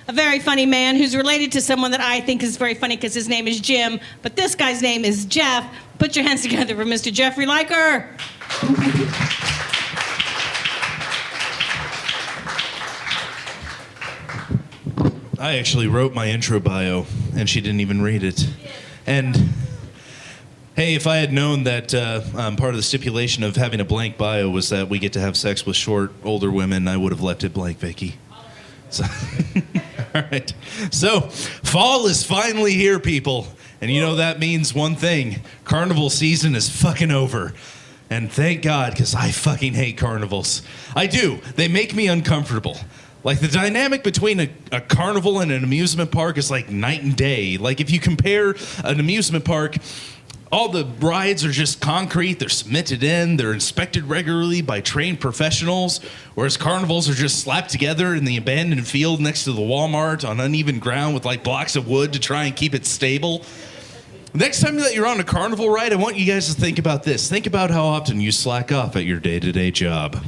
A very funny man who's related to someone that I think is very funny because his name is Jim, but this guy's name is Jeff. Put your hands together for Mr. Jeffrey Leiker. I actually wrote my intro bio, and she didn't even read it. And hey, if I had known that part of the stipulation of having a blank bio was that we get to have sex with short, older women, I would have left it blank, Vicky. So, all right. So, fall is finally here, people. And you know that means one thing. Carnival season is fucking over. And thank God, because I fucking hate carnivals. I do. They make me uncomfortable. Like, the dynamic between a carnival and an amusement park is like night and day. Like, if you compare an amusement park, all the rides are just concrete. They're cemented in. They're inspected regularly by trained professionals, whereas carnivals are just slapped together in the abandoned field next to the Walmart on uneven ground with, like, blocks of wood to try and keep it stable. Next time that you're on a carnival ride, I want you guys to think about this. Think about how often you slack off at your day-to-day job.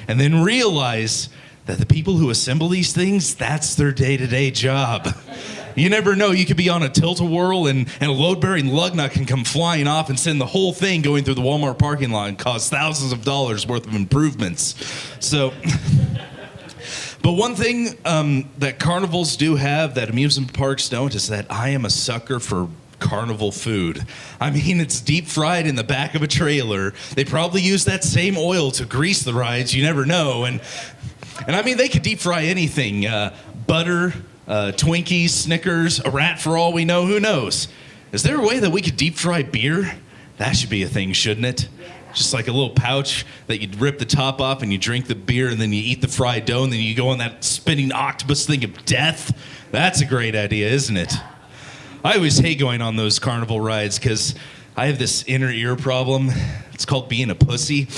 And then realize that the people who assemble these things, that's their day-to-day job. You never know, you could be on a tilt-a-whirl and a load-bearing lug nut can come flying off and send the whole thing going through the Walmart parking lot and cause thousands of dollars worth of improvements. So, but one thing that carnivals do have that amusement parks don't is that I am a sucker for carnival food. I mean, it's deep fried in the back of a trailer. They probably use that same oil to grease the rides, you never know. And I mean, they could deep fry anything. Butter, Twinkies, Snickers, a rat for all we know, who knows? Is there a way that we could deep fry beer? That should be a thing, shouldn't it? Just like a little pouch that you'd rip the top off and you drink the beer and then you eat the fried dough and then you go on that spinning octopus thing of death. That's a great idea, isn't it? I always hate going on those carnival rides because I have this inner ear problem. It's called being a pussy.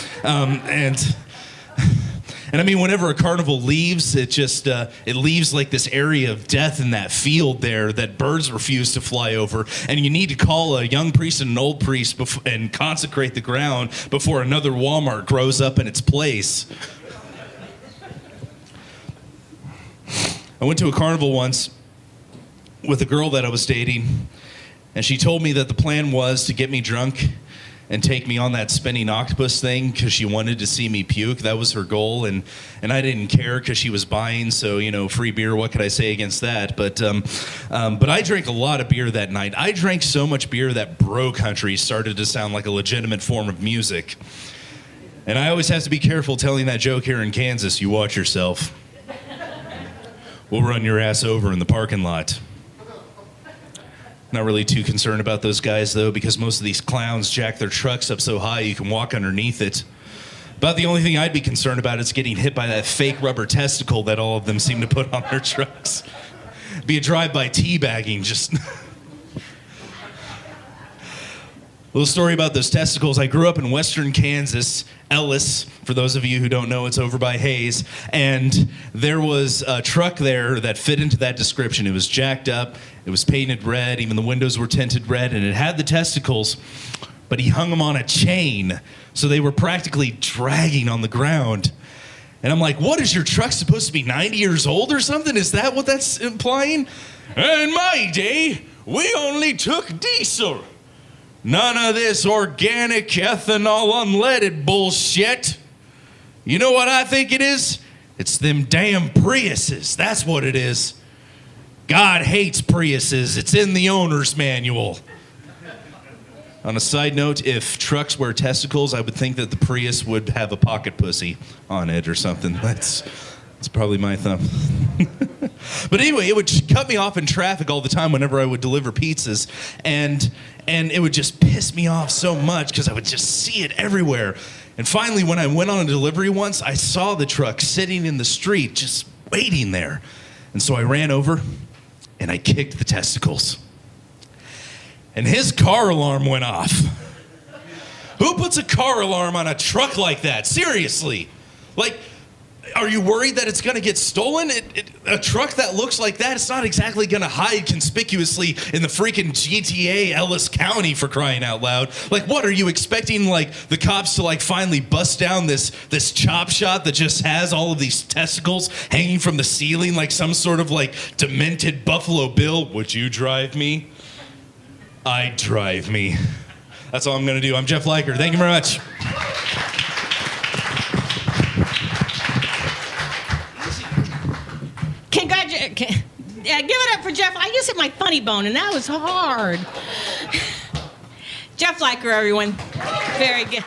And I mean, whenever a carnival leaves, it just, it leaves like this area of death in that field there that birds refuse to fly over. And you need to call a young priest and an old priest and consecrate the ground before another Walmart grows up in its place. I went to a carnival once with a girl that I was dating, and she told me that the plan was to get me drunk and take me on that spinning octopus thing because she wanted to see me puke. That was her goal, and I didn't care because she was buying, so, you know, free beer, what could I say against that? But I drank a lot of beer that night. I drank so much beer that bro country started to sound like a legitimate form of music. And I always have to be careful telling that joke here in Kansas. You watch yourself. We'll run your ass over in the parking lot. Not really too concerned about those guys, though, because most of these clowns jack their trucks up so high you can walk underneath it. About the only thing I'd be concerned about is getting hit by that fake rubber testicle that all of them seem to put on their trucks. Be a drive-by teabagging, just... Little story about those testicles. I grew up in western Kansas, Ellis. For those of you who don't know, it's over by Hayes. And there was a truck there that fit into that description. It was jacked up. It was painted red. Even the windows were tinted red. And it had the testicles, but he hung them on a chain. So they were practically dragging on the ground. And I'm like, what, is your truck supposed to be 90 years old or something? Is that what that's implying? In my day, we only took diesel. None of this organic ethanol unleaded bullshit. You know what I think it is? It's them damn Priuses. That's what it is. God hates Priuses. It's in the owner's manual. On a side note, if trucks wear testicles, I would think that the Prius would have a pocket pussy on it or something. That's probably my thumb. But anyway, it would cut me off in traffic all the time whenever I would deliver pizzas. And it would just piss me off so much because I would just see it everywhere. And finally, when I went on a delivery once, I saw the truck sitting in the street just waiting there. And so I ran over and I kicked the testicles. And his car alarm went off. Who puts a car alarm on a truck like that? Seriously. Like, Are you worried that it's going to get stolen? A truck that looks like that, it's not exactly going to hide conspicuously in the freaking GTA Ellis County, for crying out loud. Like, what, are you expecting, like, the cops to, like, finally bust down this chop shop that just has all of these testicles hanging from the ceiling like some sort of, like, demented Buffalo Bill? Would you drive me? I'd drive me. That's all I'm going to do. I'm Jeff Leiker. Thank you very much. Yeah, give it up for Jeff. I just hit my funny bone, and that was hard. Jeff Leiker, everyone. Very good.